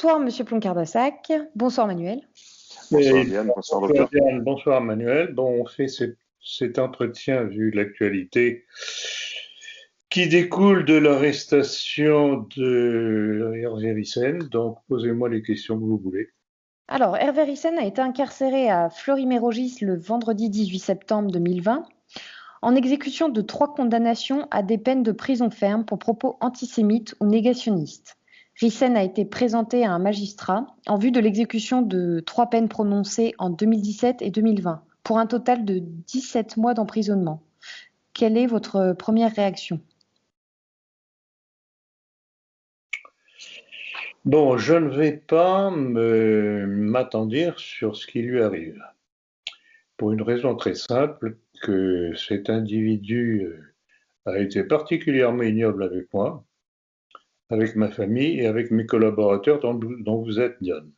Bonsoir Monsieur Ploncardassac, bonsoir Manuel. Bonsoir Diane, bonsoir Bonsoir docteur. Diane, bonsoir Manuel. Bon, on fait cet entretien vu l'actualité qui découle de l'arrestation de Hervé Ryssen. Donc, posez-moi les questions que vous voulez. Alors, Hervé Ryssen a été incarcéré à Fleury-Mérogis le vendredi 18 septembre 2020 en exécution de 3 condamnations à des peines de prison ferme pour propos antisémites ou négationnistes. Ryssen a été présenté à un magistrat en vue de l'exécution de 3 peines prononcées en 2017 et 2020, pour un total de 17 mois d'emprisonnement. Quelle est votre première réaction ? Bon, je ne vais pas m'attendir sur ce qui lui arrive. Pour une raison très simple, que cet individu a été particulièrement ignoble avec moi, avec ma famille et avec mes collaborateurs dont vous êtes Diane.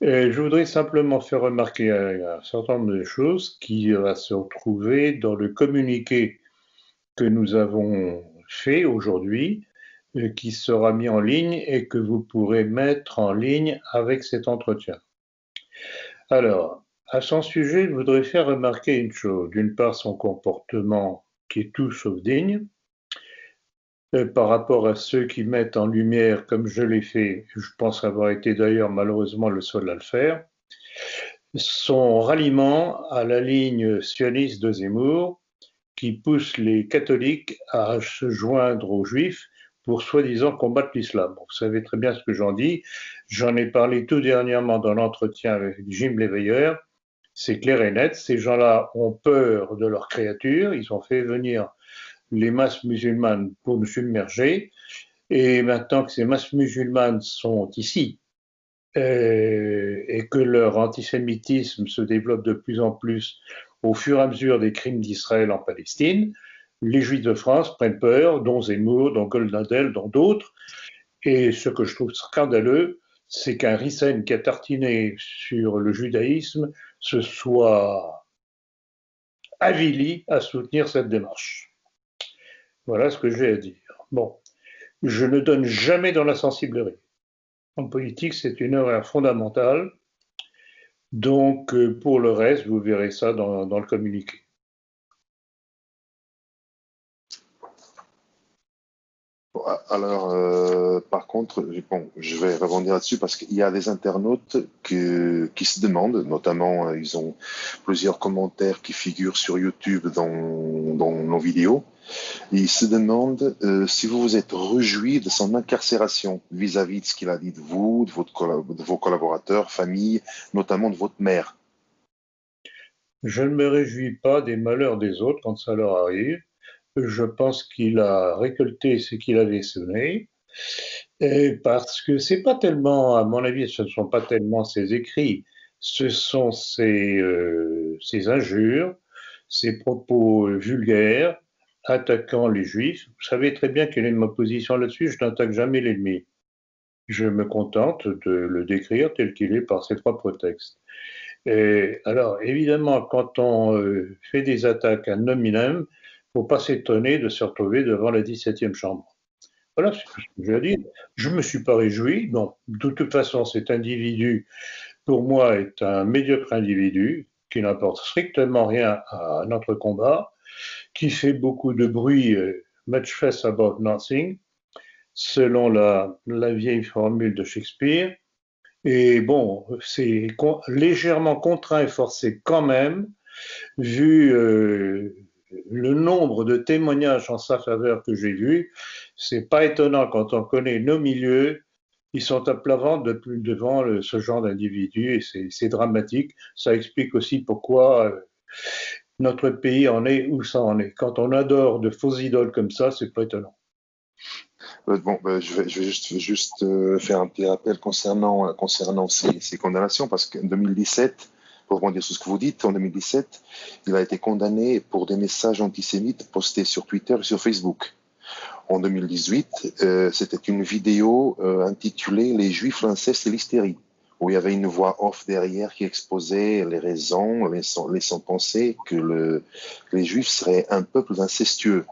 Je voudrais simplement faire remarquer un certain nombre de choses qui va se retrouver dans le communiqué que nous avons fait aujourd'hui, qui sera mis en ligne et que vous pourrez mettre en ligne avec cet entretien. Alors, à son sujet, je voudrais faire remarquer une chose. D'une part, son comportement qui est tout sauf digne, par rapport à ceux qui mettent en lumière, comme je l'ai fait, je pense avoir été d'ailleurs malheureusement le seul à le faire, son ralliement à la ligne sioniste de Zemmour, qui pousse les catholiques à se joindre aux juifs pour soi-disant combattre l'islam. Vous savez très bien ce que j'en dis. J'en ai parlé tout dernièrement dans l'entretien avec Jim Léveilleur. C'est clair et net, ces gens-là ont peur de leur créature, ils ont fait venir les masses musulmanes pour nous submerger, et maintenant que ces masses musulmanes sont ici, et que leur antisémitisme se développe de plus en plus au fur et à mesure des crimes d'Israël en Palestine, les Juifs de France prennent peur, dont Zemmour, dont Goldnadel, dont d'autres. Et ce que je trouve scandaleux, c'est qu'un Ryssen qui a tartiné sur le judaïsme se soit avili à soutenir cette démarche. Voilà ce que j'ai à dire. Bon, je ne donne jamais dans la sensiblerie. En politique, c'est une erreur fondamentale. Donc, pour le reste, vous verrez ça dans le communiqué. Alors, par contre, bon, je vais rebondir là-dessus parce qu'il y a des internautes qui se demandent, notamment, ils ont plusieurs commentaires qui figurent sur YouTube dans nos vidéos. Ils se demandent si vous vous êtes réjoui de son incarcération vis-à-vis de ce qu'il a dit de vous, de vos collaborateurs, famille, notamment de votre mère. Je ne me réjouis pas des malheurs des autres quand ça leur arrive. Je pense qu'il a récolté ce qu'il avait semé, parce que c'est pas tellement, à mon avis, ce ne sont pas tellement ses écrits, ce sont ses injures, ses propos vulgaires attaquant les juifs. Vous savez très bien quelle est ma position là-dessus, je n'attaque jamais l'ennemi. Je me contente de le décrire tel qu'il est par ses propres textes. Et alors, évidemment, quand on fait des attaques ad nominem, il ne faut pas s'étonner de se retrouver devant la 17e chambre. Voilà ce que je veux dire. Je ne me suis pas réjoui. Non, de toute façon, cet individu, pour moi, est un médiocre individu qui n'apporte strictement rien à notre combat, qui fait beaucoup de bruit, much fuss about nothing, selon la vieille formule de Shakespeare. Et bon, c'est légèrement contraint et forcé quand même, vu le nombre de témoignages en sa faveur que j'ai vus. C'est pas étonnant quand on connaît nos milieux, ils sont à plat ventre devant ce genre d'individus et c'est dramatique. Ça explique aussi pourquoi notre pays en est où ça en est. Quand on adore de fausses idoles comme ça, c'est pas étonnant. Bon, je vais juste faire un petit rappel concernant ces condamnations, parce qu'en 2017, pour rebondir sur ce que vous dites, en 2017, il a été condamné pour des messages antisémites postés sur Twitter et sur Facebook. En 2018, c'était une vidéo intitulée « Les Juifs, l'inceste et l'hystérie », où il y avait une voix off derrière qui exposait les raisons, laissant penser que les Juifs seraient un peuple incestueux.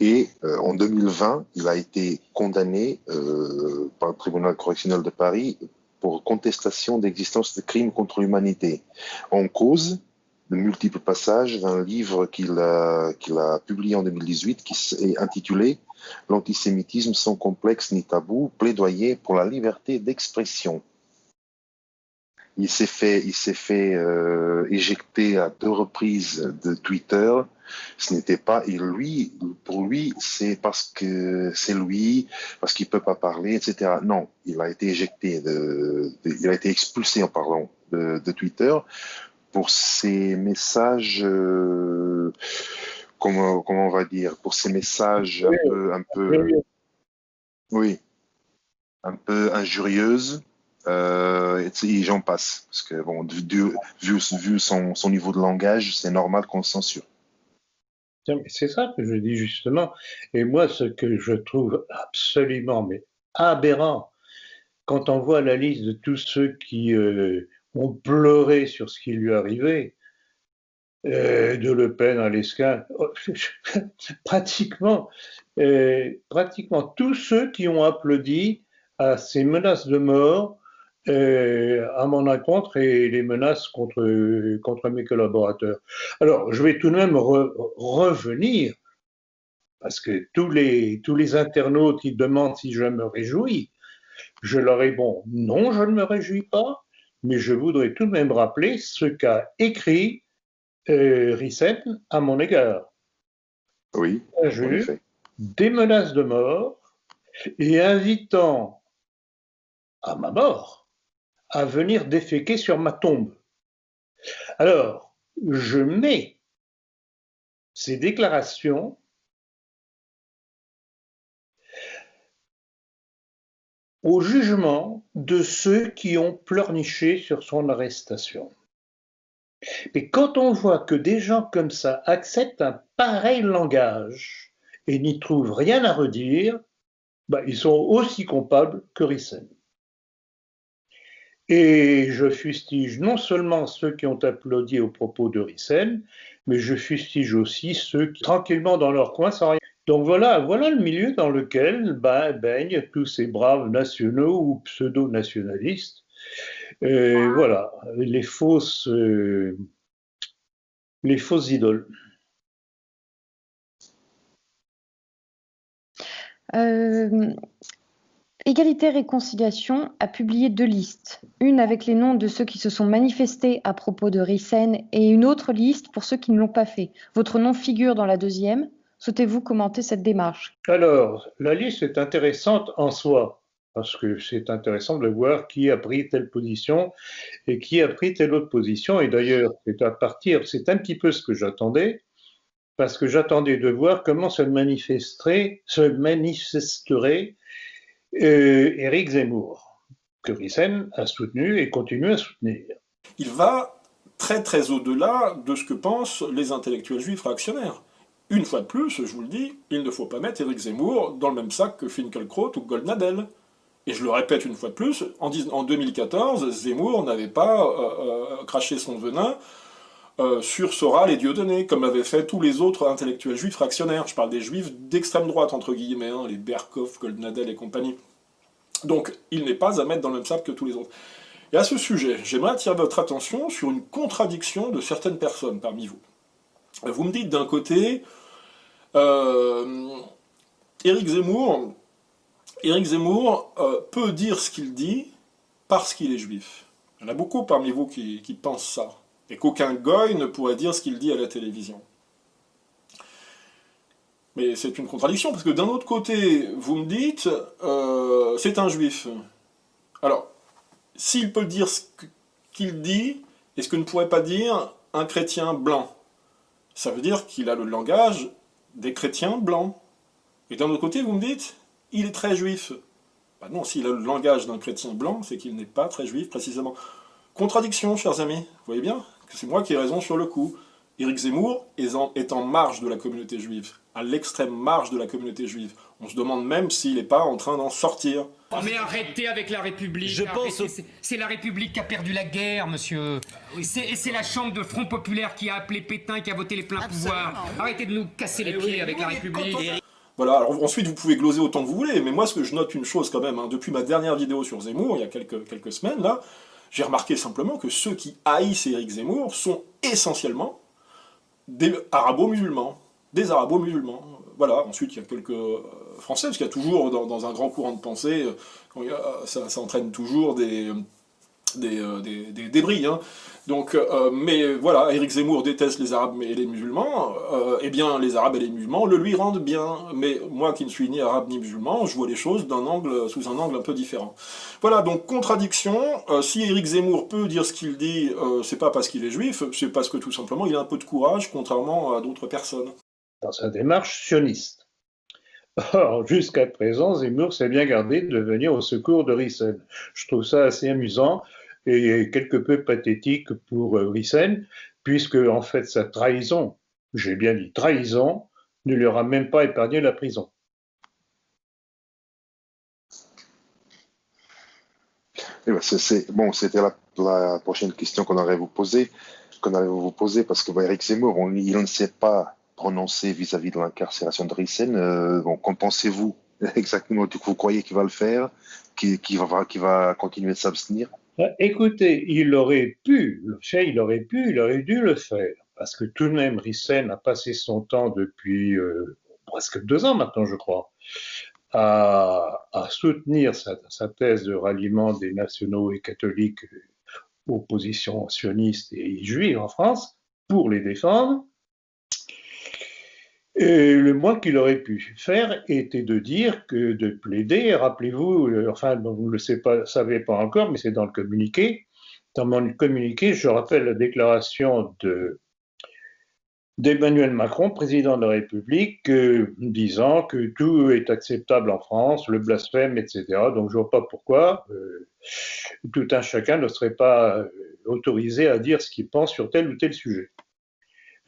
Et en 2020, il a été condamné par le tribunal correctionnel de Paris pour contestation d'existence de crimes contre l'humanité. En cause, de multiples passages d'un livre qu'il a publié en 2018 qui est intitulé « L'antisémitisme sans complexe ni tabou, plaidoyer pour la liberté d'expression ». Il s'est fait éjecter à 2 reprises de Twitter. Ce n'était pas, et lui, pour lui, c'est parce que c'est lui, parce qu'il peut pas parler, etc. Non, il a été éjecté il a été expulsé en parlant de Twitter pour ses messages, comment on va dire, pour ses messages oui, un peu injurieuses. Et j'en passe. Parce que, bon, vu son niveau de langage, c'est normal qu'on le censure. C'est ça que je dis justement. Et moi, ce que je trouve absolument mais aberrant, quand on voit la liste de tous ceux qui ont pleuré sur ce qui lui arrivait, de Le Pen à Lescun, pratiquement tous ceux qui ont applaudi à ces menaces de mort à mon encontre et les menaces contre mes collaborateurs. Alors, je vais tout de même revenir, parce que tous les internautes qui demandent si je me réjouis, je leur réponds non, je ne me réjouis pas, mais je voudrais tout de même rappeler ce qu'a écrit Rissen à mon égard. Oui, en effet. Des menaces de mort et invitant à ma mort à venir déféquer sur ma tombe. Alors, je mets ces déclarations au jugement de ceux qui ont pleurniché sur son arrestation. Mais quand on voit que des gens comme ça acceptent un pareil langage et n'y trouvent rien à redire, ils sont aussi coupables que Rissen. Et je fustige non seulement ceux qui ont applaudi aux propos de Rissen, mais je fustige aussi ceux qui, tranquillement dans leur coin, sans rien. Donc voilà le milieu dans lequel baignent tous ces braves nationaux ou pseudo-nationalistes. Voilà, les fausses idoles. Égalité Réconciliation a publié 2 listes, une avec les noms de ceux qui se sont manifestés à propos de Rissen et une autre liste pour ceux qui ne l'ont pas fait. Votre nom figure dans la deuxième. Souhaitez-vous commenter cette démarche? Alors, la liste est intéressante en soi, parce que c'est intéressant de voir qui a pris telle position et qui a pris telle autre position. Et d'ailleurs, c'est un petit peu ce que j'attendais, parce que j'attendais de voir comment se manifesterait Éric Zemmour, que Rissen a soutenu et continue à soutenir. Il va très très au-delà de ce que pensent les intellectuels juifs réactionnaires. Une fois de plus, je vous le dis, il ne faut pas mettre Éric Zemmour dans le même sac que Finkielkraut ou Goldnadel. Et je le répète une fois de plus, en 2014, Zemmour n'avait pas craché son venin sur Soral et Dieudonné, comme avaient fait tous les autres intellectuels juifs réactionnaires. Je parle des juifs d'extrême droite, entre guillemets, les Berkoff, Goldnadel et compagnie. Donc, il n'est pas à mettre dans le même sac que tous les autres. Et à ce sujet, j'aimerais attirer votre attention sur une contradiction de certaines personnes parmi vous. Vous me dites d'un côté, Éric Zemmour peut dire ce qu'il dit parce qu'il est juif. Il y en a beaucoup parmi vous qui pensent ça. Et qu'aucun goy ne pourrait dire ce qu'il dit à la télévision. Mais c'est une contradiction, parce que d'un autre côté, vous me dites, c'est un juif. Alors, s'il peut dire ce qu'il dit, est-ce que ne pourrait pas dire un chrétien blanc? Ça veut dire qu'il a le langage des chrétiens blancs. Et d'un autre côté, vous me dites, il est très juif. Non, s'il a le langage d'un chrétien blanc, c'est qu'il n'est pas très juif, précisément. Contradiction, chers amis. Vous voyez bien que c'est moi qui ai raison sur le coup. Éric Zemmour est en marge de la communauté juive, à l'extrême marge de la communauté juive. On se demande même s'il n'est pas en train d'en sortir. Mais arrêtez avec la République. C'est la République qui a perdu la guerre, monsieur. C'est la chambre de Front Populaire qui a appelé Pétain, qui a voté les pleins pouvoirs. Arrêtez de nous casser les pieds avec la République. Voilà, alors ensuite vous pouvez gloser autant que vous voulez, mais moi ce que je note une chose quand même, hein, depuis ma dernière vidéo sur Zemmour, il y a quelques semaines là, j'ai remarqué simplement que ceux qui haïssent Éric Zemmour sont essentiellement des arabo-musulmans. Des arabo-musulmans. Voilà, ensuite il y a quelques Français, parce qu'il y a toujours dans un grand courant de pensée, ça entraîne toujours des débris. Hein. Donc, mais voilà, Éric Zemmour déteste les Arabes et les musulmans, eh bien les Arabes et les musulmans le lui rendent bien. Mais moi qui ne suis ni arabe ni musulman, je vois les choses sous un angle un peu différent. Voilà, donc contradiction, si Éric Zemmour peut dire ce qu'il dit, c'est pas parce qu'il est juif, c'est parce que tout simplement il a un peu de courage, contrairement à d'autres personnes. Dans sa démarche sioniste. Or, jusqu'à présent, Zemmour s'est bien gardé de venir au secours de Rissen. Je trouve ça assez amusant et quelque peu pathétique pour Rissen, puisque en fait sa trahison, j'ai bien dit trahison, ne lui aura même pas épargné la prison. Bon, c'était la prochaine question qu'on allait vous poser, parce que Éric Zemmour, il ne s'est pas prononcé vis-à-vis de l'incarcération de Rissen. Qu'en pensez-vous exactement? Vous croyez qu'il va le faire, qu'il va continuer de s'abstenir? Écoutez, il aurait pu le faire, il aurait dû le faire, parce que tout de même, Rissen a passé son temps depuis presque 2 ans maintenant, je crois, à soutenir sa thèse de ralliement des nationaux et catholiques aux positions sionistes et juives en France, pour les défendre. Et le moins qu'il aurait pu faire était de dire que de plaider, rappelez-vous, enfin vous ne le savez pas encore, mais c'est dans le communiqué. Dans mon communiqué, je rappelle la déclaration d'Emmanuel Macron, président de la République, disant que tout est acceptable en France, le blasphème, etc. Donc je ne vois pas pourquoi tout un chacun ne serait pas autorisé à dire ce qu'il pense sur tel ou tel sujet.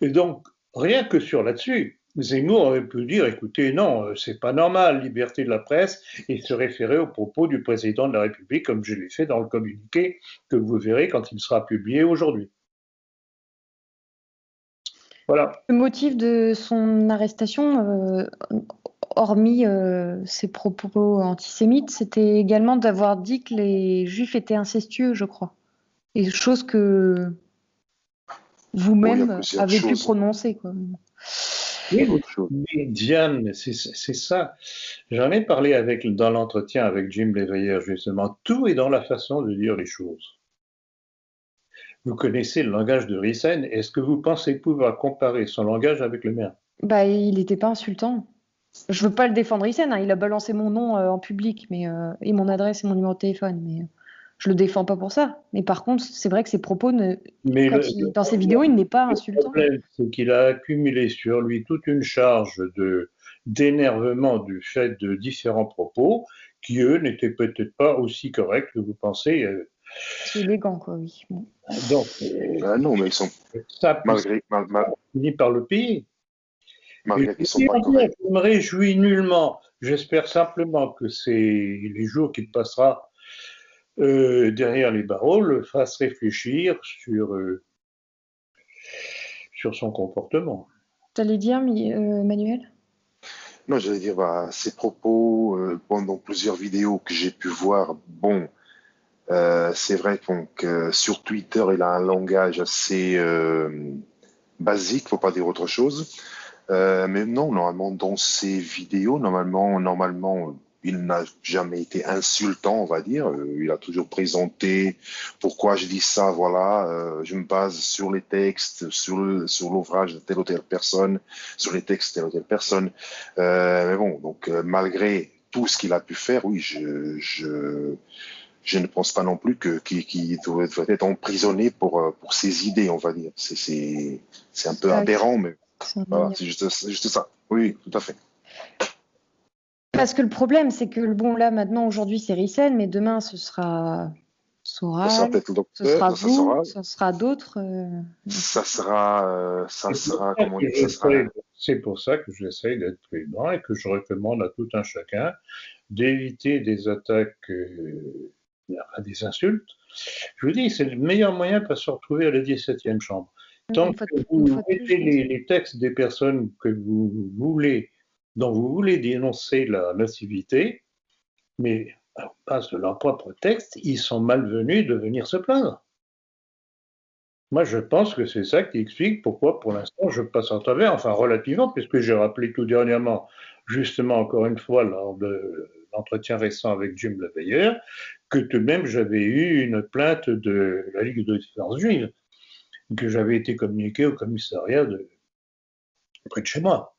Et donc, rien que sur là-dessus, Zemmour aurait pu dire, écoutez, non, c'est pas normal, liberté de la presse, et se référer aux propos du président de la République, comme je l'ai fait dans le communiqué que vous verrez quand il sera publié aujourd'hui. Voilà. Le motif de son arrestation, hormis ses propos antisémites, c'était également d'avoir dit que les Juifs étaient incestueux, je crois. Et chose que vous-même avez pu prononcer, quoi. Oui, mais Diane, c'est ça. J'en ai parlé dans l'entretien avec Jim Léveillère, justement. Tout est dans la façon de dire les choses. Vous connaissez le langage de Rissen. Est-ce que vous pensez pouvoir comparer son langage avec le mien? Bah, il n'était pas insultant. Je veux pas le défendre, Rissen, hein. Il a balancé mon nom en public, et mon adresse et mon numéro de téléphone, mais je le défends pas pour ça. Mais par contre, c'est vrai que ses propos, dans ses vidéos, il n'est pas insultant. Le problème, c'est qu'il a accumulé sur lui toute une charge d'énervement du fait de différents propos qui, eux, n'étaient peut-être pas aussi corrects que vous pensez. C'est élégant, quoi, oui. Bon. Donc, non, mais ils sont fini par le payer. Malgré qu'ils sont pas corrects. Je me réjouis nullement. J'espère simplement que les jours qu'il passera derrière les barreaux le fassent réfléchir sur son comportement. T'allais dire, Manuel? Non, j'allais dire, ces propos, pendant plusieurs vidéos que j'ai pu voir, c'est vrai que sur Twitter, il a un langage assez basique, faut pas dire autre chose. Mais non, normalement, dans ses vidéos, normalement, il n'a jamais été insultant, on va dire. Il a toujours présenté pourquoi je dis ça, voilà. Je me base sur les textes, sur l'ouvrage de telle ou telle personne, sur les textes de telle ou telle personne. Mais bon, donc malgré tout ce qu'il a pu faire, oui, je ne pense pas non plus qu'il doit être emprisonné pour ses idées, on va dire. C'est un peu aberrant, mais voilà, c'est juste ça. Oui, tout à fait. Parce que le problème, c'est que là, maintenant, aujourd'hui, c'est Rissen, mais demain, ce sera Soral, ce sera vous, ce sera d'autres. Ça sera, comment dire, ça sera. C'est pour ça que j'essaye d'être prudent et que je recommande à tout un chacun d'éviter des attaques, des insultes. Je vous dis, c'est le meilleur moyen pour se retrouver à la 17e chambre. Tant que vous mettez les textes des personnes que vous voulez Donc vous voulez dénoncer la nocivité, mais à base de leur propre texte, ils sont malvenus de venir se plaindre. Moi, je pense que c'est ça qui explique pourquoi, pour l'instant, je passe en travers, enfin relativement, puisque j'ai rappelé tout dernièrement, justement, encore une fois, lors de l'entretien récent avec Jim Leveilleur, que tout de même, j'avais eu une plainte de la Ligue de défense juive, que j'avais été communiqué au commissariat près de chez moi.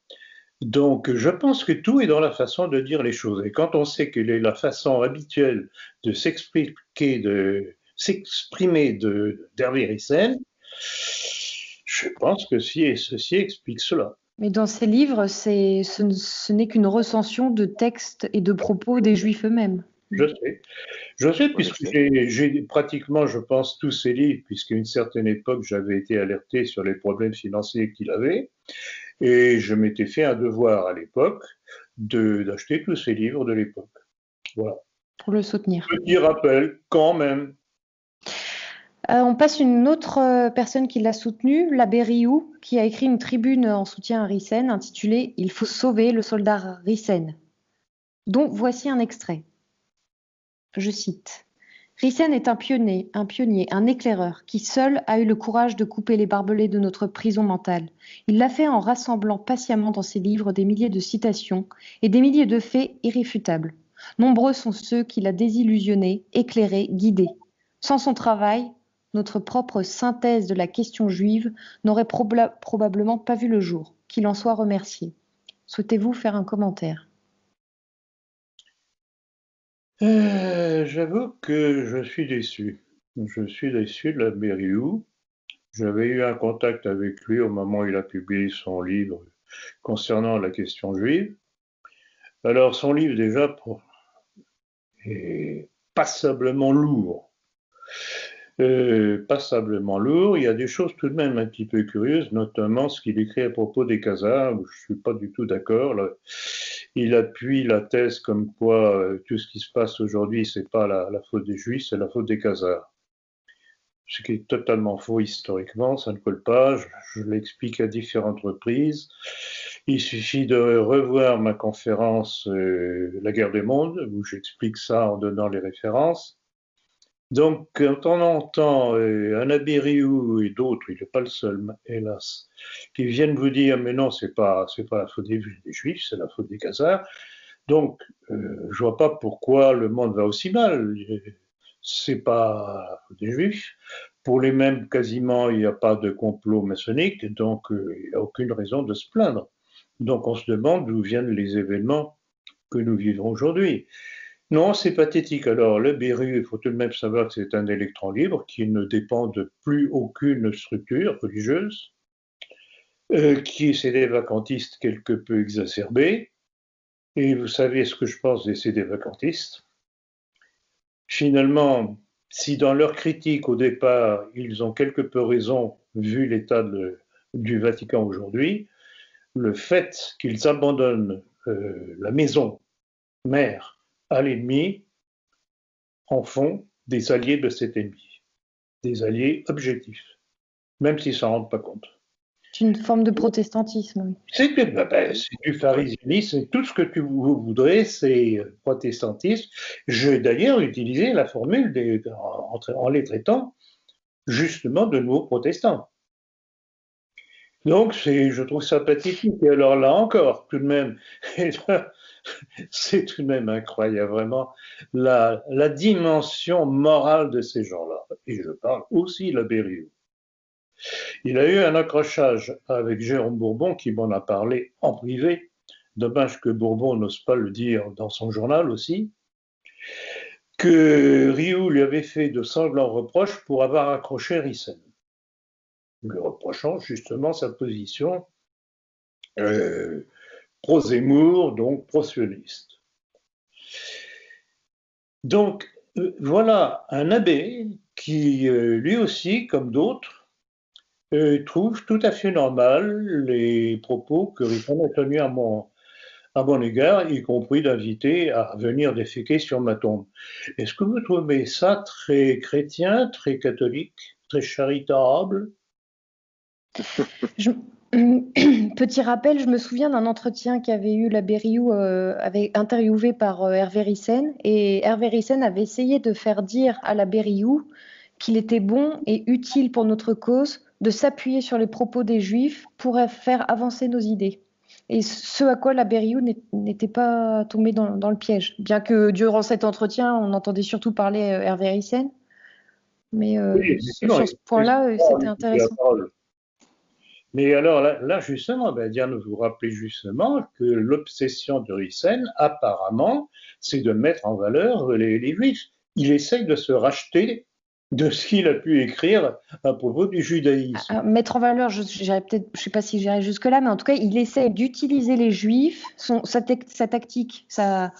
Donc, je pense que tout est dans la façon de dire les choses. Et quand on sait quelle est la façon habituelle de s'exprimer d'Hervé Ryssen, je pense que ceci explique cela. Mais dans ces livres, ce n'est qu'une recension de textes et de propos des Juifs eux-mêmes. Je sais, puisque j'ai pratiquement, je pense, tous ces livres, puisqu'à une certaine époque, j'avais été alerté sur les problèmes financiers qu'il avait, et je m'étais fait un devoir à l'époque d'acheter tous ces livres de l'époque. Voilà. Pour le soutenir. Petit rappel, quand même. On passe une autre personne qui l'a soutenu, l'abbé Rioux, qui a écrit une tribune en soutien à Ryssen intitulée « Il faut sauver le soldat Ryssen », dont voici un extrait. Je cite. « Ryssen est un pionnier, un éclaireur, qui seul a eu le courage de couper les barbelés de notre prison mentale. Il l'a fait en rassemblant patiemment dans ses livres des milliers de citations et des milliers de faits irréfutables. Nombreux sont ceux qu'il a désillusionnés, éclairés, guidés. Sans son travail, notre propre synthèse de la question juive n'aurait probablement pas vu le jour. Qu'il en soit remercié. Souhaitez-vous faire un commentaire ? J'avoue que je suis déçu. Je suis déçu de l'abbé Rioux. J'avais eu un contact avec lui au moment où il a publié son livre concernant la question juive. Alors, son livre, déjà, est passablement lourd. Passablement lourd. Il y a des choses tout de même un petit peu curieuses, notamment ce qu'il écrit à propos des Khazars, où je ne suis pas du tout d'accord. Il appuie la thèse comme quoi tout ce qui se passe aujourd'hui, c'est pas la faute des Juifs, c'est la faute des Khazars. Ce qui est totalement faux historiquement, ça ne colle pas, je l'explique à différentes reprises. Il suffit de revoir ma conférence La guerre des mondes, où j'explique ça en donnant les références. Donc, quand on entend un abbé Rioux et d'autres, il n'est pas le seul, hélas, qui viennent vous dire « mais non, c'est pas la faute des Juifs, c'est la faute des Khazars », donc je vois pas pourquoi le monde va aussi mal. C'est pas la faute des Juifs. Pour les mêmes, quasiment, il n'y a pas de complot maçonnique, donc il n'y a aucune raison de se plaindre. Donc on se demande d'où viennent les événements que nous vivons aujourd'hui. Non, c'est pathétique. Alors, le Béru, il faut tout de même savoir que c'est un électron libre qui ne dépend de plus aucune structure religieuse, qui c'est des vacantistes quelque peu exacerbés. Et vous savez ce que je pense des CD vacantistes. Finalement, si dans leur critique au départ, ils ont quelque peu raison, vu l'état du Vatican aujourd'hui, le fait qu'ils abandonnent la maison mère à l'ennemi en font des alliés de cet ennemi, des alliés objectifs, même s'ils ne s'en rendent pas compte. C'est une forme de protestantisme. Oui. C'est du pharisianisme, tout ce que vous voudrez, c'est protestantisme. J'ai d'ailleurs utilisé la formule en les traitant justement de nouveaux protestants. Donc, je trouve ça pathétique. Et alors là encore, tout de même, c'est tout de même incroyable, vraiment, la dimension morale de ces gens-là. Et je parle aussi de l'abbé Rioux. Il a eu un accrochage avec Jérôme Bourbon qui m'en a parlé en privé. Dommage que Bourbon n'ose pas le dire dans son journal aussi. Que Rioux lui avait fait de sanglants reproches pour avoir accroché Ryssen, lui reprochant justement sa position pro-Zemmour, donc pro-sioniste. Donc voilà un abbé qui, lui aussi, comme d'autres, trouve tout à fait normal les propos que Ryssen a tenus à mon égard, y compris d'inviter à venir déféquer sur ma tombe. Est-ce que vous trouvez ça très chrétien, très catholique, très charitable ? Petit rappel, je me souviens d'un entretien qu'avait eu la Berrioux, interviewé par Hervé Ryssen. Et Hervé Ryssen avait essayé de faire dire à la Berrioux qu'il était bon et utile pour notre cause de s'appuyer sur les propos des Juifs pour faire avancer nos idées. Et ce à quoi la Berrioux n'était pas tombée dans le piège. Bien que durant cet entretien, on entendait surtout parler Hervé Ryssen. Mais sur ce point-là, c'était intéressant. Mais alors là justement, Diane, vous rappelez justement que l'obsession de Ryssen, apparemment, c'est de mettre en valeur les Juifs. Il essaye de se racheter de ce qu'il a pu écrire à propos du judaïsme. Mettre en valeur, je ne sais pas si j'irai jusque-là, mais en tout cas, il essaie d'utiliser les Juifs, sa tactique, sa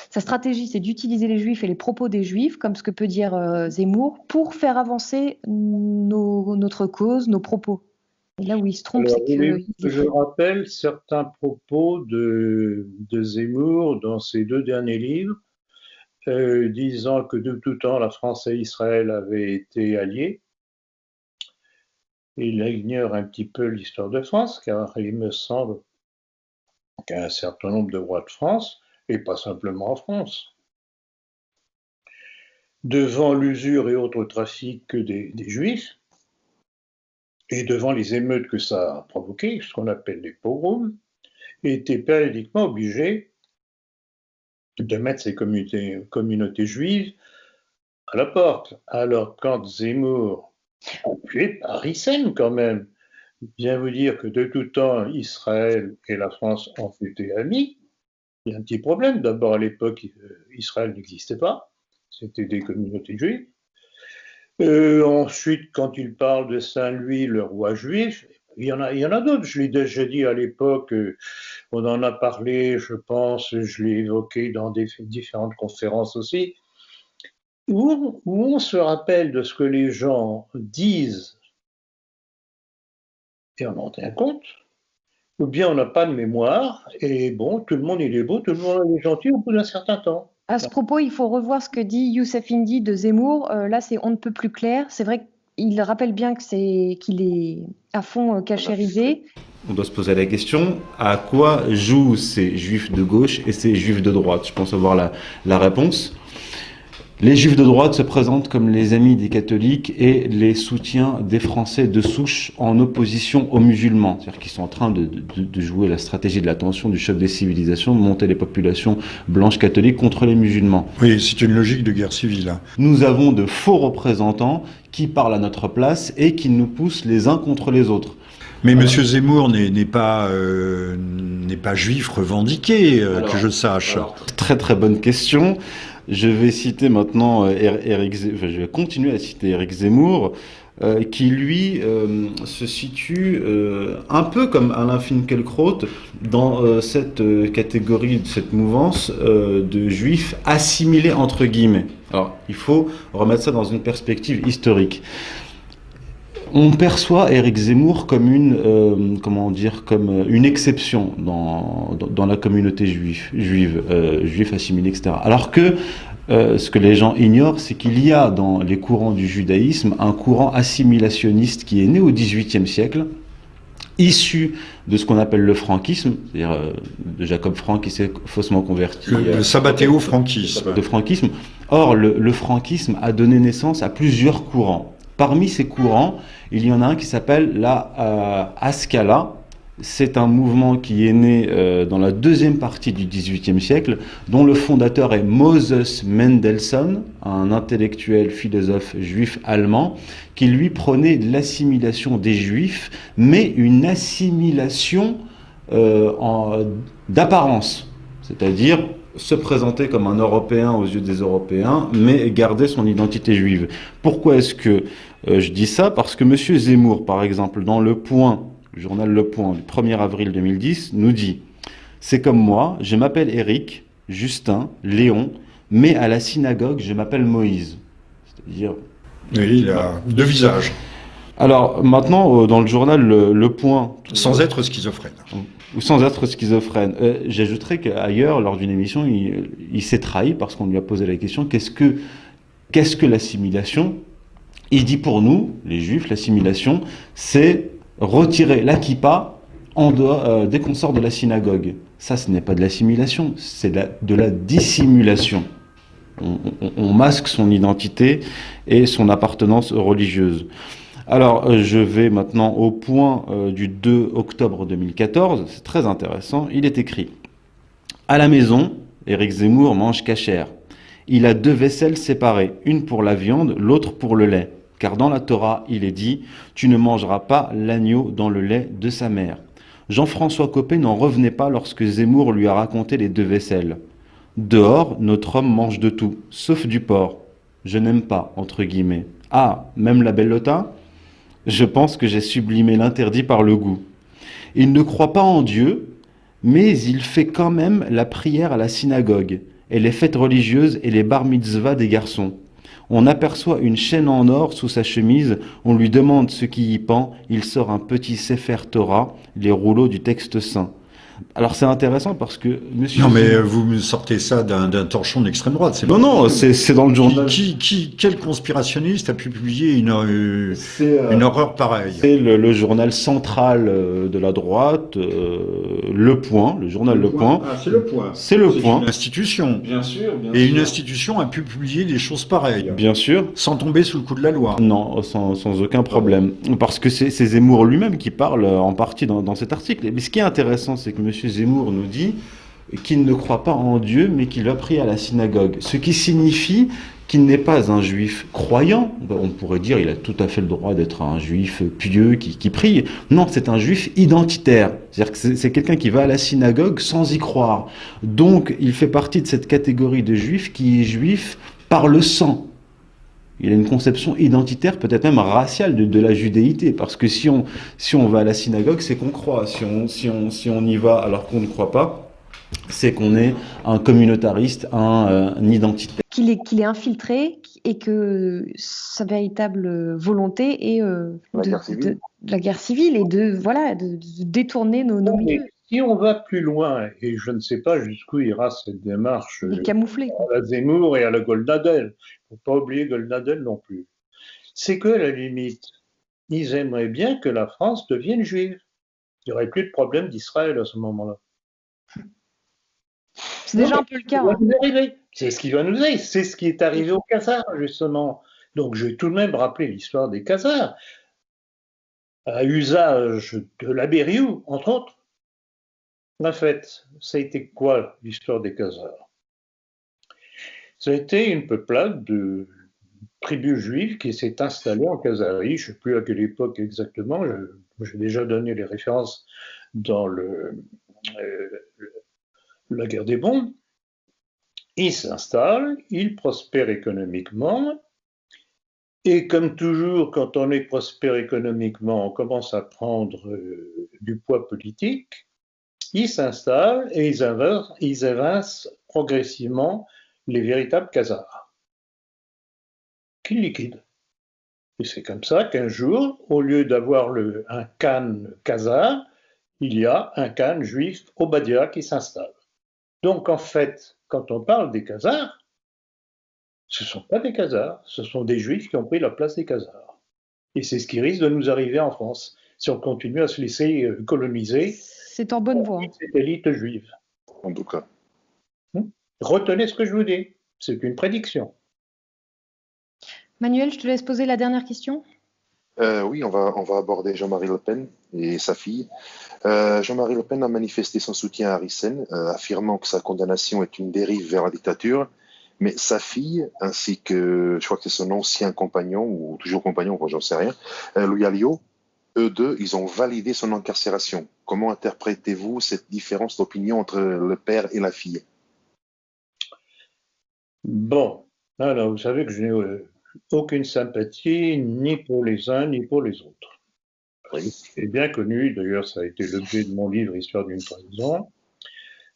stratégie, c'est d'utiliser les Juifs et les propos des Juifs, comme ce que peut dire Zemmour, pour faire avancer notre cause, nos propos. Et là où il se trompe, c'est que... Je rappelle certains propos de Zemmour dans ses 2 derniers livres, disant que de tout temps, la France et Israël avaient été alliés. Il ignore un petit peu l'histoire de France, car il me semble qu'il y a un certain nombre de rois de France, et pas simplement en France. Devant l'usure et autres trafics des Juifs, et devant les émeutes que ça a provoquées, ce qu'on appelle les pogroms, était périodiquement obligé de mettre ces communautés juives à la porte. Alors quand Zemmour, appuyé par Ryssen quand même, vient vous dire que de tout temps, Israël et la France ont été amis, il y a un petit problème. D'abord, à l'époque, Israël n'existait pas, c'était des communautés juives. Ensuite, quand il parle de Saint-Louis, le roi juif, il y en a d'autres. Je l'ai déjà dit à l'époque, on en a parlé, je pense, je l'ai évoqué dans différentes conférences aussi, où on se rappelle de ce que les gens disent et on en tient compte, ou bien on n'a pas de mémoire, et bon, tout le monde il est beau, tout le monde est gentil au bout d'un certain temps. À ce propos, il faut revoir ce que dit Youssef Indy de Zemmour. Là, c'est on ne peut plus clair. C'est vrai qu'il rappelle bien qu'il est à fond cachérisé. On doit se poser la question, à quoi jouent ces juifs de gauche et ces juifs de droite? Je pense avoir la réponse. Les juifs de droite se présentent comme les amis des catholiques et les soutiens des Français de souche en opposition aux musulmans. C'est-à-dire qu'ils sont en train de jouer la stratégie de la tension, du choc des civilisations, de monter les populations blanches catholiques contre les musulmans. Oui, c'est une logique de guerre civile. Nous avons de faux représentants qui parlent à notre place et qui nous poussent les uns contre les autres. Mais M. Zemmour n'est pas juif revendiqué, que je sache. Alors, très très bonne question. Je vais citer maintenant je vais continuer à citer Éric Zemmour, qui lui se situe un peu comme Alain Finkielkraut dans cette catégorie, de cette mouvance de juifs assimilés entre guillemets. Alors il faut remettre ça dans une perspective historique. On perçoit Éric Zemmour comme une exception dans la communauté juive assimilée, etc. Alors que ce que les gens ignorent, c'est qu'il y a dans les courants du judaïsme un courant assimilationniste qui est né au XVIIIe siècle, issu de ce qu'on appelle le franquisme, c'est-à-dire de Jacob Frank qui s'est faussement converti. Le sabbatéo-franquisme. De franquisme. Or, le franquisme a donné naissance à plusieurs courants. Parmi ces courants, il y en a un qui s'appelle la Haskalah. C'est un mouvement qui est né dans la deuxième partie du XVIIIe siècle, dont le fondateur est Moses Mendelssohn, un intellectuel philosophe juif allemand, qui lui prônait l'assimilation des juifs, mais une assimilation d'apparence, c'est-à-dire se présenter comme un Européen aux yeux des Européens, mais garder son identité juive. Pourquoi est-ce que je dis ça? Parce que M. Zemmour, par exemple, dans Le Point, le journal Le Point, du 1er avril 2010, nous dit « C'est comme moi, je m'appelle Éric, Justin, Léon, mais à la synagogue, je m'appelle Moïse. » C'est-à-dire... Oui, il a 2 visages. Alors, maintenant, dans le journal Le Point... Sans être schizophrène. Ou sans être schizophrène. J'ajouterais qu'ailleurs, lors d'une émission, il s'est trahi parce qu'on lui a posé la question « Qu'est-ce que l'assimilation ?» Il dit pour nous, les juifs, l'assimilation, c'est retirer la kippa dès qu'on sort de la synagogue. Ça, ce n'est pas de l'assimilation, c'est de la dissimulation. On masque son identité et son appartenance religieuse. Alors, je vais maintenant au point du 2 octobre 2014, c'est très intéressant, il est écrit « À la maison, Éric Zemmour mange cachère. Il a 2 vaisselles séparées, une pour la viande, l'autre pour le lait. Car dans la Torah, il est dit « Tu ne mangeras pas l'agneau dans le lait de sa mère ». Jean-François Copé n'en revenait pas lorsque Zemmour lui a raconté les 2 vaisselles. Dehors, notre homme mange de tout, sauf du porc. Je n'aime pas, entre guillemets. Ah, même la bellota ? Je pense que j'ai sublimé l'interdit par le goût. Il ne croit pas en Dieu, mais il fait quand même la prière à la synagogue, et les fêtes religieuses et les bar mitzvahs des garçons. On aperçoit une chaîne en or sous sa chemise, on lui demande ce qui y pend, il sort un petit Sefer Torah, les rouleaux du texte saint. Alors c'est intéressant parce que monsieur... Non mais vous me sortez ça d'un torchon d'extrême droite. C'est non, non, c'est dans le journal. Quel conspirationniste a pu publier une horreur pareille? C'est le journal central de la droite, Le Point, le journal Le Point. Ah, c'est Le Point. C'est Le Point. Une institution. Bien sûr, bien Et sûr. une institution a pu publier des choses pareilles. Bien sûr. Sans tomber sous le coup de la loi. Non, sans aucun problème. Parce que c'est Zemmour lui-même qui parle en partie dans cet article. Mais ce qui est intéressant, c'est que M. Zemmour nous dit qu'il ne croit pas en Dieu, mais qu'il va prier à la synagogue. Ce qui signifie qu'il n'est pas un juif croyant. On pourrait dire qu'il a tout à fait le droit d'être un juif pieux qui prie. Non, c'est un juif identitaire. C'est-à-dire que c'est quelqu'un qui va à la synagogue sans y croire. Donc, il fait partie de cette catégorie de juifs qui est juif par le sang. Il a une conception identitaire, peut-être même raciale de la judéité, parce que si on va à la synagogue, c'est qu'on croit. Si on y va alors qu'on ne croit pas, c'est qu'on est un communautariste, un identitaire. Qu'il est infiltré et que sa véritable volonté est de la guerre civile et de détourner nos milieux. Si on va plus loin, et je ne sais pas jusqu'où ira cette démarche camouflée, à la Zemmour et à la Goldnadel, il ne faut pas oublier Goldnadel non plus, c'est que, à la limite, ils aimeraient bien que la France devienne juive. Il n'y aurait plus de problème d'Israël à ce moment-là. C'est déjà un peu le cas. C'est ce qui va nous arriver. C'est ce qui est arrivé aux Khazars, justement. Donc, je vais tout de même rappeler l'histoire des Khazars, à usage de la Berriou, entre autres. En fait, ça a été quoi l'histoire des Khazars? Ça a été une peuplade de tribus juives qui s'est installée en Khazarie. Je ne sais plus à quelle époque exactement. J'ai déjà donné les références dans la guerre des bombes. Ils s'installent, ils prospèrent économiquement. Et comme toujours, quand on est prospère économiquement, on commence à prendre du poids politique. Ils s'installent et ils évincent progressivement les véritables Khazars, qu'ils liquident. Et c'est comme ça qu'un jour, au lieu d'avoir un Khan khazar, il y a un Khan juif Obadia qui s'installe. Donc en fait, quand on parle des Khazars, ce ne sont pas des Khazars, ce sont des juifs qui ont pris la place des Khazars. Et c'est ce qui risque de nous arriver en France, si on continue à se laisser coloniser. C'est en bonne voie. Cette élite juive. En tout cas. Retenez ce que je vous dis, c'est une prédiction. Manuel, je te laisse poser la dernière question. Oui, on va aborder Jean-Marie Le Pen et sa fille. Jean-Marie Le Pen a manifesté son soutien à Arissen, affirmant que sa condamnation est une dérive vers la dictature. Mais sa fille, ainsi que, je crois que c'est son ancien compagnon, ou toujours compagnon, j'en sais rien, Louis Alliot, eux deux, ils ont validé son incarcération. Comment interprétez-vous cette différence d'opinion entre le père et la fille? Bon, alors vous savez que je n'ai aucune sympathie ni pour les uns ni pour les autres. Oui. C'est bien connu, d'ailleurs ça a été l'objet de mon livre Histoire d'une trahison.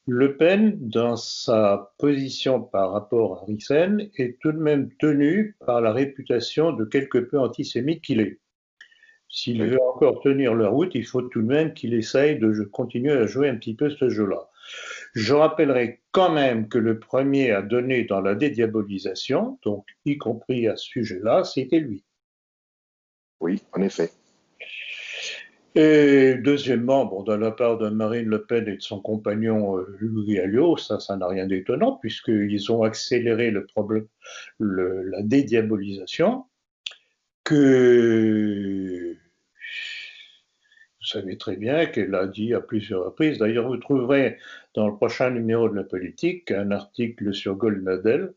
Le Pen, dans sa position par rapport à Arissen, est tout de même tenu par la réputation de quelque peu antisémite qu'il est. S'il veut encore tenir la route, il faut tout de même qu'il essaye de continuer à jouer un petit peu ce jeu-là. Je rappellerai quand même que le premier à donner dans la dédiabolisation, donc y compris à ce sujet-là, c'était lui. Oui, en effet. Et deuxièmement, bon, de la part de Marine Le Pen et de son compagnon Louis Alliot, ça n'a rien d'étonnant, puisqu'ils ont accéléré le problème, la dédiabolisation, que vous savez très bien qu'elle a dit à plusieurs reprises. D'ailleurs, vous trouverez dans le prochain numéro de La Politique un article sur Goldnadel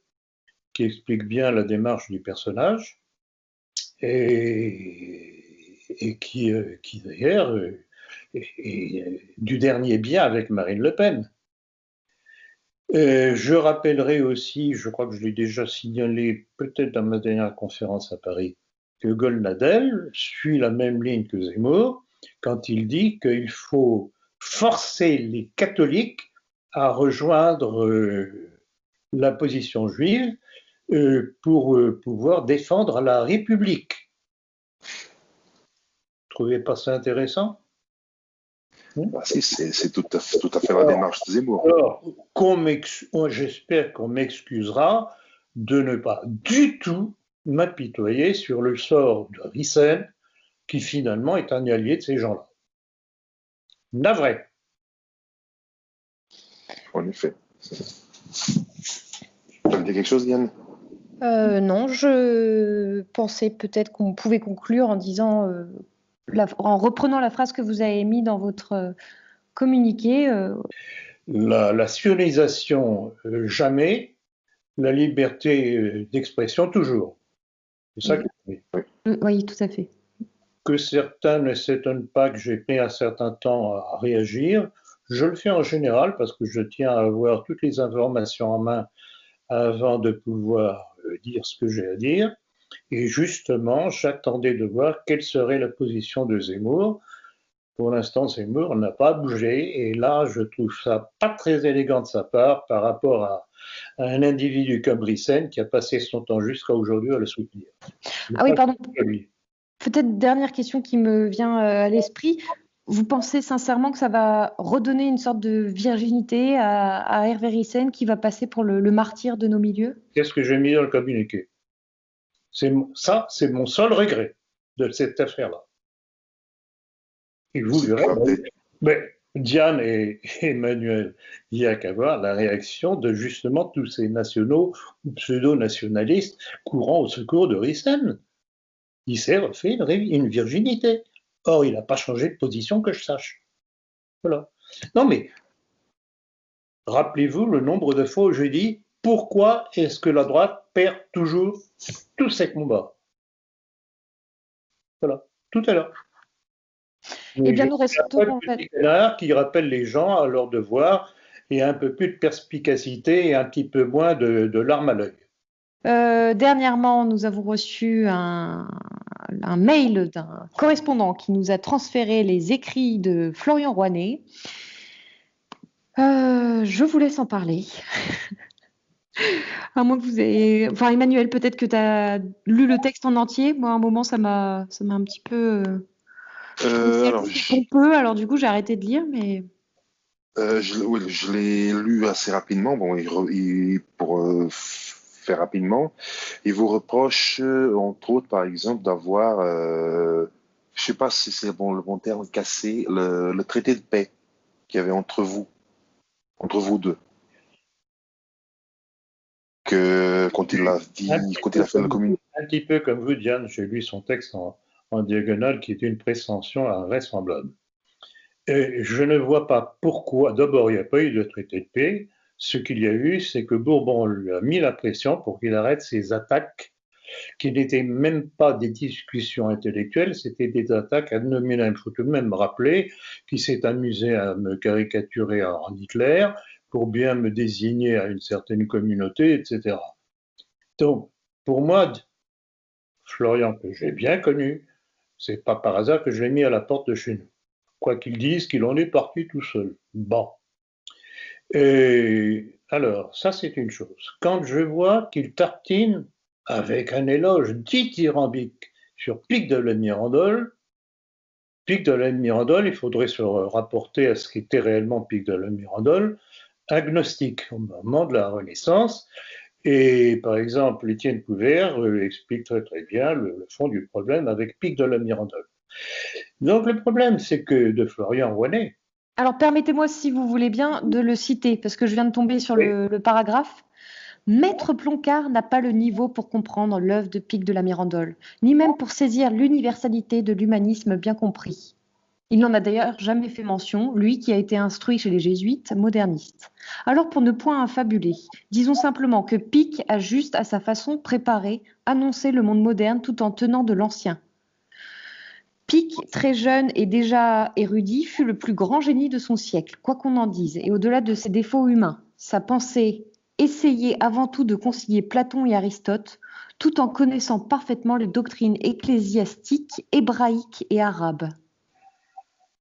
qui explique bien la démarche du personnage et qui d'ailleurs est du dernier bien avec Marine Le Pen. Je rappellerai aussi, je crois que je l'ai déjà signalé peut-être dans ma dernière conférence à Paris, que Goldnadel suit la même ligne que Zemmour quand il dit qu'il faut forcer les catholiques à rejoindre la position juive pour pouvoir défendre la République. Vous ne trouvez pas ça intéressant? Si, c'est tout à fait la démarche de Zemmour. Alors, j'espère qu'on m'excusera de ne pas du tout m'apitoyer sur le sort de Rissen, qui finalement est un allié de ces gens-là. Navré. En effet. Tu veux dire quelque chose, Diane? Non, je pensais peut-être qu'on pouvait conclure en disant, en reprenant la phrase que vous avez mise dans votre communiqué. La sionisation, jamais. La liberté d'expression, toujours. C'est ça que je dis. Oui, tout à fait. Que certains ne s'étonnent pas que j'ai pris un certain temps à réagir, je le fais en général parce que je tiens à avoir toutes les informations en main avant de pouvoir dire ce que j'ai à dire. Et justement, j'attendais de voir quelle serait la position de Zemmour. Pour l'instant, Zemmour n'a pas bougé. Et là, je trouve ça pas très élégant de sa part par rapport à un individu comme Rissen qui a passé son temps jusqu'à aujourd'hui à le soutenir. Ah oui, pardon. Peut-être dernière question qui me vient à l'esprit. Vous pensez sincèrement que ça va redonner une sorte de virginité à Hervé Rissen qui va passer pour le martyr de nos milieux? Qu'est-ce que j'ai mis dans le communiqué? C'est mon seul regret de cette affaire-là. Et vous verrez, mais Diane et Emmanuel, il n'y a qu'à voir la réaction de justement tous ces nationaux ou pseudo-nationalistes courant au secours de Rissen. Il s'est refait une virginité. Or, il n'a pas changé de position que je sache. Voilà. Non, mais rappelez-vous le nombre de fois où j'ai dit pourquoi est-ce que la droite perd toujours tous ses combats? Voilà, tout à l'heure. Eh bien, nous restons en fait. Qui rappelle les gens à leur devoir et un peu plus de perspicacité et un petit peu moins de larmes à l'œil. Dernièrement, nous avons reçu un mail d'un correspondant qui nous a transféré les écrits de Florian Rouanet. Je vous laisse en parler. À moins que vous ayez... Enfin, Emmanuel, peut-être que tu as lu le texte en entier. Moi, à un moment, ça m'a un petit peu... alors du coup, j'ai arrêté de lire, mais... je l'ai lu assez rapidement. Bon, pour faire rapidement, il vous reproche, entre autres, par exemple, d'avoir, je sais pas si c'est le bon terme, cassé le traité de paix qu'il y avait entre vous deux. Que quand il a fait le communiqué. Un petit peu comme vous, Diane, j'ai lu son texte en diagonale qui était une prétention invraisemblable. Et je ne vois pas pourquoi. D'abord, il n'y a pas eu de traité de paix. Ce qu'il y a eu, c'est que Bourbon lui a mis la pression pour qu'il arrête ses attaques, qui n'étaient même pas des discussions intellectuelles, c'était des attaques ad nominem. Il faut tout de même me rappeler qu'il s'est amusé à me caricaturer en Hitler pour bien me désigner à une certaine communauté, etc. Donc, pour moi, Florian, que j'ai bien connu, c'est pas par hasard que je l'ai mis à la porte de chez nous. Quoi qu'il dise qu'il en est parti tout seul. Bon. Et alors, ça c'est une chose. Quand je vois qu'il tartine avec un éloge dithyrambique sur Pic de la Mirandole, il faudrait se rapporter à ce qu'était réellement Pic de la Mirandole, agnostique au moment de la Renaissance. Et par exemple, Étienne Couvert explique très très bien le fond du problème avec Pic de la Mirandole. Donc le problème, c'est que de Florian Rouenet, Alors permettez-moi, si vous voulez bien, de le citer, parce que je viens de tomber sur oui, le paragraphe. Maître Ploncard n'a pas le niveau pour comprendre l'œuvre de Pic de la Mirandole, ni même pour saisir l'universalité de l'humanisme bien compris. Il n'en a d'ailleurs jamais fait mention, lui qui a été instruit chez les jésuites modernistes. Alors pour ne point infabuler, disons simplement que Pic a juste à sa façon préparé, annoncé le monde moderne tout en tenant de l'ancien. Pic, très jeune et déjà érudit, fut le plus grand génie de son siècle, quoi qu'on en dise, et au-delà de ses défauts humains. Sa pensée essayait avant tout de concilier Platon et Aristote, tout en connaissant parfaitement les doctrines ecclésiastiques, hébraïques et arabes.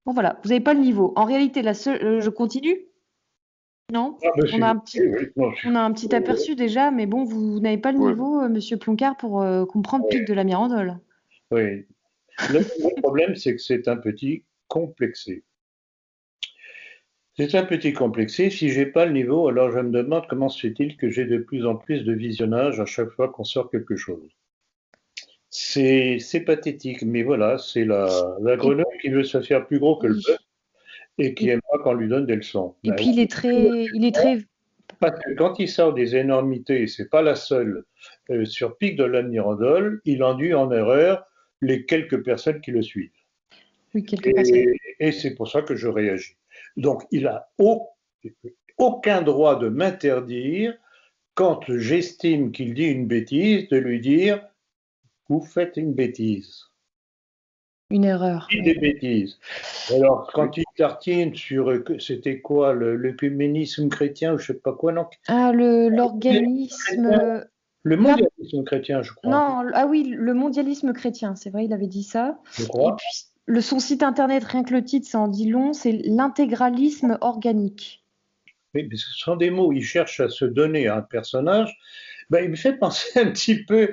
Bon voilà, vous n'avez pas le niveau. En réalité, je continue? Non? ah, ben, On a un petit, oui, oui, non, on a un petit aperçu déjà, mais bon, vous n'avez pas le Oui. niveau, Monsieur Ploncard, pour comprendre Pic de la Mirandole. oui. Le problème, c'est que c'est un petit complexé. C'est un petit complexé. Si j'ai pas le niveau, alors je me demande comment se fait-il que j'ai de plus en plus de visionnage à chaque fois qu'on sort quelque chose. C'est pathétique, mais voilà, c'est la grenouille qui veut se faire plus gros que le Oui. bœuf et qui Et, aime pas qu'on lui donne des leçons. et Ben, puis il est très. parce que quand il sort des énormités, et c'est pas la seule, sur Pic de la Mirandole, il induit en erreur les quelques personnes qui le suivent. Oui, quelques personnes. Et c'est pour ça que je réagis. Donc, il a aucun droit de m'interdire, quand j'estime qu'il dit une bêtise, de lui dire vous faites une bêtise. Une erreur. Il dit des bêtises. Alors, quand il tartine sur c'était quoi, l'œcuménisme chrétien ou je sais pas quoi, non? Ah, l'organisme. Le mondialisme chrétien, je crois. Non, ah oui, le mondialisme chrétien, c'est vrai, il avait dit ça. Je Et crois. puis, son site internet, rien que le titre, ça en dit long, c'est l'intégralisme organique. Oui, mais ce sont des mots, il cherche à se donner à un personnage. Ben, il me fait penser un petit peu,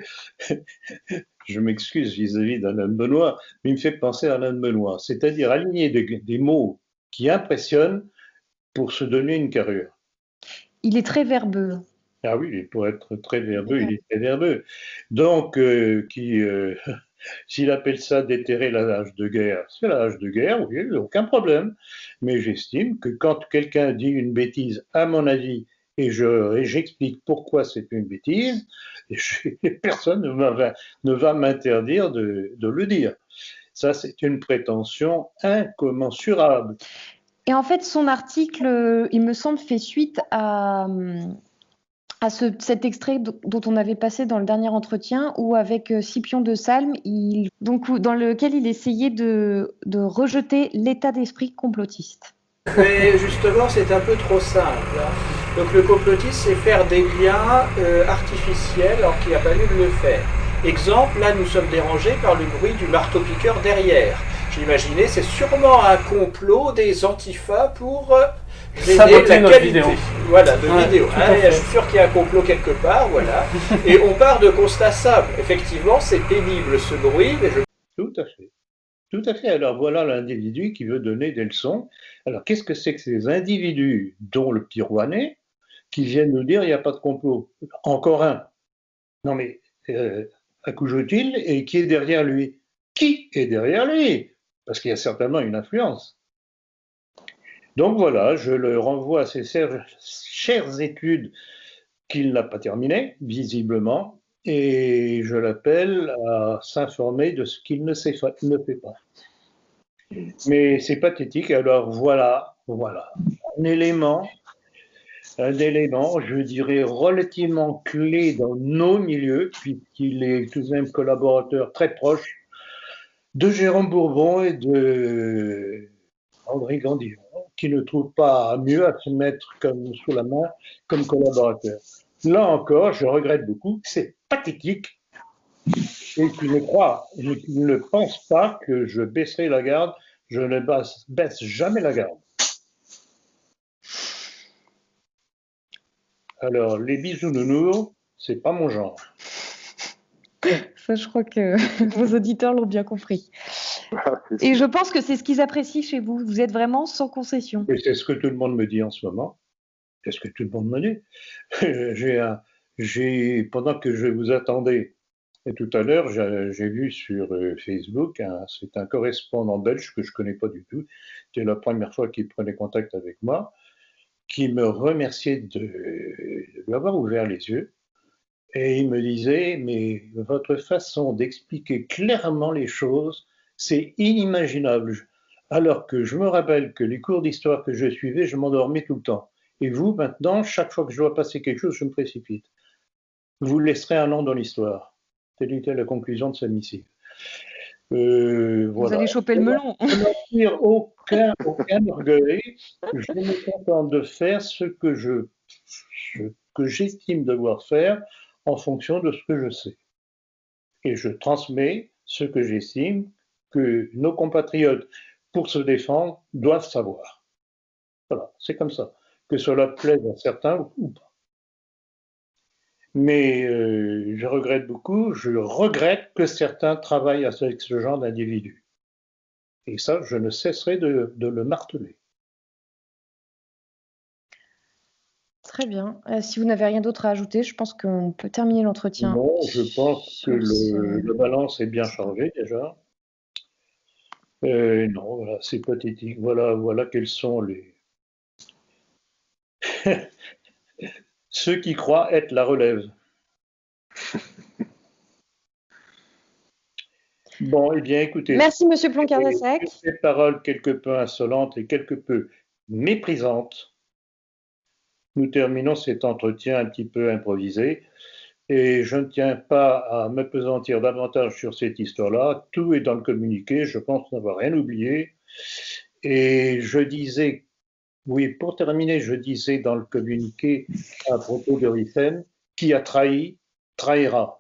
je m'excuse vis-à-vis d'Alain Benoît, mais il me fait penser à Alain Benoît, c'est-à-dire aligner des mots qui impressionnent pour se donner une carrure. Il est très verbeux. Ah oui, pour être très verbeux, il est très verbeux. Donc, s'il appelle ça déterrer la hache de guerre, c'est la hache de guerre, oui, aucun problème. Mais j'estime que quand quelqu'un dit une bêtise, à mon avis, et j'explique pourquoi c'est une bêtise, personne ne va m'interdire de le dire. Ça, c'est une prétention incommensurable. Et en fait, son article, il me semble, fait suite à cet extrait dont on avait passé dans le dernier entretien, où avec Scipion de Salm, dans lequel il essayait de rejeter l'état d'esprit complotiste. Mais justement, c'est un peu trop simple. Donc le complotisme, c'est faire des liens artificiels alors qu'il n'y a pas lieu de le faire. Exemple, là nous sommes dérangés par le bruit du marteau-piqueur derrière. J'imaginais, c'est sûrement un complot des antifas pour saboter notre vidéo. Voilà, de vidéo. Je suis sûr qu'il y a un complot quelque part, voilà. Et on part de constat simple. Effectivement, c'est pénible ce bruit, mais Tout à fait. Tout à fait. Alors voilà l'individu qui veut donner des leçons. Alors qu'est-ce que c'est que ces individus, dont le petit Rouanet, qui viennent nous dire il n'y a pas de complot? Encore un. Non mais, à coup joue-t-il et qui est derrière lui? Qui est derrière lui? Parce qu'il y a certainement une influence. Donc voilà, je le renvoie à ses chères études qu'il n'a pas terminées, visiblement, et je l'appelle à s'informer de ce qu'il ne fait pas. Mais c'est pathétique. Alors voilà, un élément, je dirais, relativement clé dans nos milieux, puisqu'il est tout de même collaborateur très proche de Jérôme Bourbon et de André Gandillon, qui ne trouve pas mieux à se mettre sous la main comme collaborateur. Là encore, je regrette beaucoup, c'est pathétique, et qu'il ne pense pas que je baisserai la garde. Je ne baisse jamais la garde. Alors, les bisous nounours, c'est pas mon genre. Ça, je crois que vos auditeurs l'ont bien compris. Et je pense que c'est ce qu'ils apprécient chez vous. Vous êtes vraiment sans concession. Et c'est ce que tout le monde me dit en ce moment. C'est ce que tout le monde me dit. Pendant que je vous attendais, Et tout à l'heure, j'ai vu sur Facebook, c'est un correspondant belge que je ne connais pas du tout, c'était la première fois qu'il prenait contact avec moi, qui me remerciait de lui avoir ouvert les yeux. Et il me disait, mais votre façon d'expliquer clairement les choses, c'est inimaginable. Alors que je me rappelle que les cours d'histoire que je suivais, je m'endormais tout le temps. Et vous, maintenant, chaque fois que je dois passer quelque chose, je me précipite. Vous laisserez un nom dans l'histoire. Telle était la conclusion de sa missive. Vous Voilà. allez choper le melon. Je n'en tire aucun orgueil. Je me contente de faire ce que j'estime devoir faire en fonction de ce que je sais. Et je transmets ce que j'estime que nos compatriotes, pour se défendre, doivent savoir. Voilà, c'est comme ça. Que cela plaise à certains ou pas. Mais je regrette beaucoup, je regrette que certains travaillent avec ce genre d'individus. Et ça, je ne cesserai de le marteler. Très bien. Si vous n'avez rien d'autre à ajouter, je pense qu'on peut terminer l'entretien. Non, je pense que le balance est bien chargé déjà. Non, voilà, c'est pathétique. Voilà quels sont les... ceux qui croient être la relève. Bon, eh bien, écoutez. Merci, Monsieur Plon-Cardassac. Ces paroles quelque peu insolentes et quelque peu méprisantes, nous terminons cet entretien un petit peu improvisé. Et je ne tiens pas à m'apesantir davantage sur cette histoire-là. Tout est dans le communiqué. Je pense n'avoir rien oublié. Et je disais, oui, pour terminer, je disais dans le communiqué à propos de Rissen, qui a trahi, trahira.